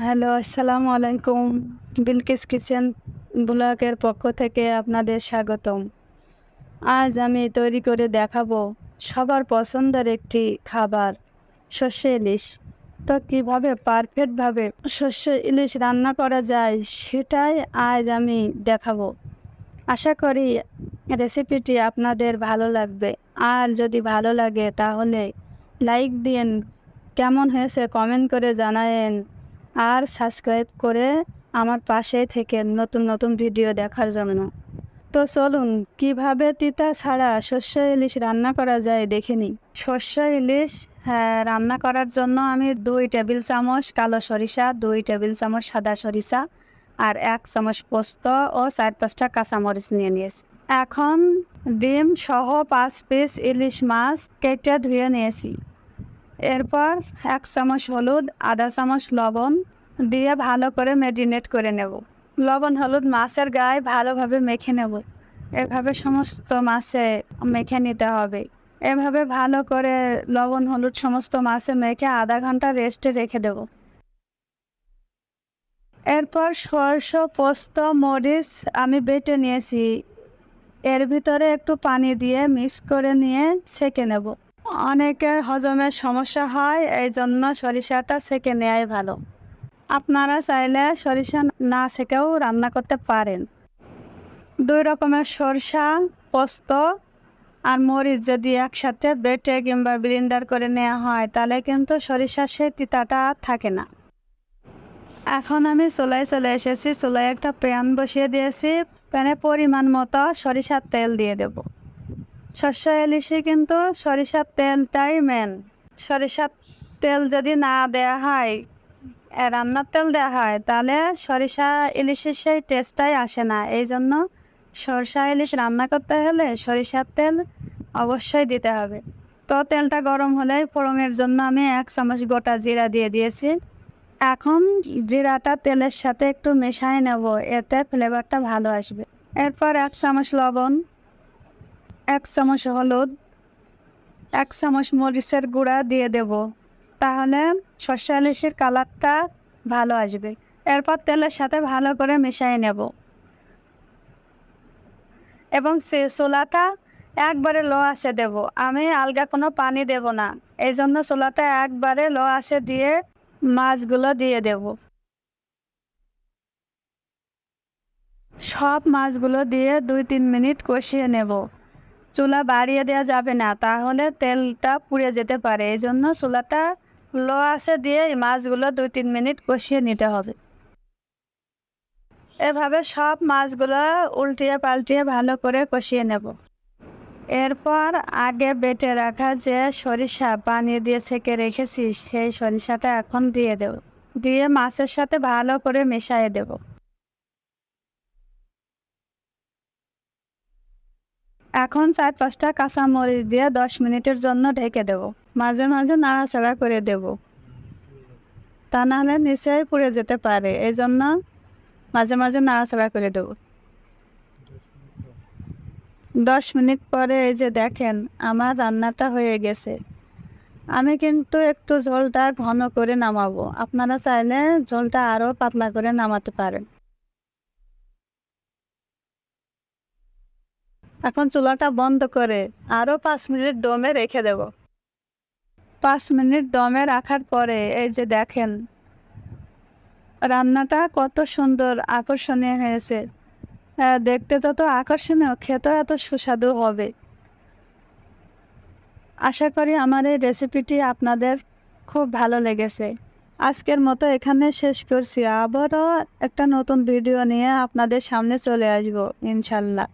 Hello, আসসালামু আলাইকুম। Bilkis kitchen ব্লগের পক্ষ থেকে আপনাদের স্বাগতম। আজ আমি তৈরি করে দেখাবো সবার পছন্দের একটি খাবার, সর্ষে ইলিশ। তো কীভাবে পারফেক্টভাবে সর্ষে ইলিশ রান্না করা যায় সেটাই আজ আমি দেখাবো। আশা করি রেসিপিটি আপনাদের ভালো লাগবে। আর যদি ভালো লাগে তাহলে লাইক দিন, কেমন হয়েছে কমেন্ট করে জানায়েন, আর সাবস্ক্রাইব করে আমার পাশে থেকে নতুন নতুন ভিডিও দেখার জন্য। তো চলুন কিভাবে তিতা ছাড়া সর্ষে ইলিশ রান্না করা যায় দেখে নিই। সর্ষে ইলিশ রান্না করার জন্য আমি 2 টেবিল চামচ কালো সরিষা, 2 টেবিল চামচ সাদা সরিষা আর 1 চামচ পোস্ত ও 4-5টা কাঁচামরিচ নিয়েছি। এখন ডিম সহ 5 পিস ইলিশ মাছ কেটে ধুয়ে নিয়েছি। এরপর 1 চামচ হলুদ, আধা চামচ লবণ দিয়ে ভালো করে ম্যারিনেট করে নেব। লবণ হলুদ মাছের গায়ে ভালোভাবে মেখে নেব। এভাবে সমস্ত মাছে মেখে নিতে হবে। এভাবে ভালো করে লবণ হলুদ সমস্ত মাছে মেখে আধা ঘন্টা রেস্টে রেখে দেব। এরপর সরষে, পোস্ত, মরিচ আমি বেটে নিয়েছি। এর ভিতরে একটু পানি দিয়ে মিক্স করে নিয়ে ছেঁকে নেব। অনেকের হজমের সমস্যা হয়, এই জন্য সরিষাটা ছেঁকে নেওয়াই ভালো। আপনারা চাইলে সরিষা না ছেঁকেও রান্না করতে পারেন। 2 রকমের সরষা, পোস্ত আর মরিচ যদি একসাথে বেটে কিংবা ব্লেন্ডার করে নেওয়া হয় তাহলে কিন্তু সরিষার সেই তিতাটা থাকে না। এখন আমি চুলায় চলে এসেছি। চুলায় একটা প্যান বসিয়ে দিয়েছি। প্যানে পরিমাণ মতো সরিষার তেল দিয়ে দেব। সর্ষে ইলিশে কিন্তু সরিষার তেলটাই মেন। সরিষার তেল যদি না দেওয়া হয়, রান্নার তেল দেওয়া হয়, তাহলে সরিষা ইলিশের সেই টেস্টটাই আসে না। এই জন্য সরষা ইলিশ রান্না করতে হলে সরিষার তেল অবশ্যই দিতে হবে। তো তেলটা গরম হলে ফোড়নের জন্য আমি 1 চামচ গোটা জিরা দিয়ে দিয়েছি। এখন জিরাটা তেলের সাথে একটু মেশায় নেব, এতে ফ্লেভারটা ভালো আসবে। এরপর 1 চামচ লবণ, 1 চামচ হলুদ, 1 চামচ মরিচের গুঁড়া দিয়ে দেব, তাহলে সর্ষে ইলিশের কালারটা ভালো আসবে। এরপর তেলের সাথে ভালো করে মিশিয়ে নেব এবং চুলাটা একবারে লো আঁচে দেব। আমি আলগা কোনো পানি দেব না, এই জন্য চুলাটা একবারে লো আঁচে দিয়ে মাছগুলো দিয়ে দেব। সব মাছগুলো দিয়ে 2-3 মিনিট কষিয়ে নেব। চুলা বাড়িয়ে দেওয়া যাবে না, তাহলে তেলটা পুড়ে যেতে পারে। এই জন্য চুলাটা লো আঁচে দিয়ে মাছগুলো 2-3 মিনিট কষিয়ে নিতে হবে। এভাবে সব মাছগুলো উল্টিয়ে পাল্টিয়ে ভালো করে কষিয়ে নেব। এরপর আগে বেটে রাখা যে সরিষা পানি দিয়ে ছেঁকে রেখেছি সেই সরিষাটা এখন দিয়ে দেব। দিয়ে মাছের সাথে ভালো করে মিশিয়ে দেব। এখন 4-5টা কাঁচামরিচ দিয়ে 10 মিনিটের জন্য ঢেকে দেব। মাঝে মাঝে নাড়াচাড়া করে দেব, তা নাহলে নিচেই পুড়ে যেতে পারে। এই জন্য মাঝে মাঝে নাড়াচাড়া করে দেব। 10 মিনিট পরে এই যে দেখেন আমার রান্নাটা হয়ে গেছে। আমি কিন্তু একটু ঝোলটা ঘন করে নামাবো, আপনারা চাইলে ঝোলটা আরও পাতলা করে নামাতে পারেন। এখন চুলাটা বন্ধ করে আরও 5 মিনিট দমে রেখে দেব। 5 মিনিট দমে রাখার পরে এই যে দেখেন রান্নাটা কত সুন্দর আকর্ষণীয় হয়েছে। দেখতে তত আকর্ষণীয়, খেতেও এত সুস্বাদু হবে। আশা করি আমার এই রেসিপিটি আপনাদের খুব ভালো লেগেছে। আজকের মতো এখানে শেষ করছি। আবারও একটা নতুন ভিডিও নিয়ে আপনাদের সামনে চলে আসবো ইনশাল্লাহ।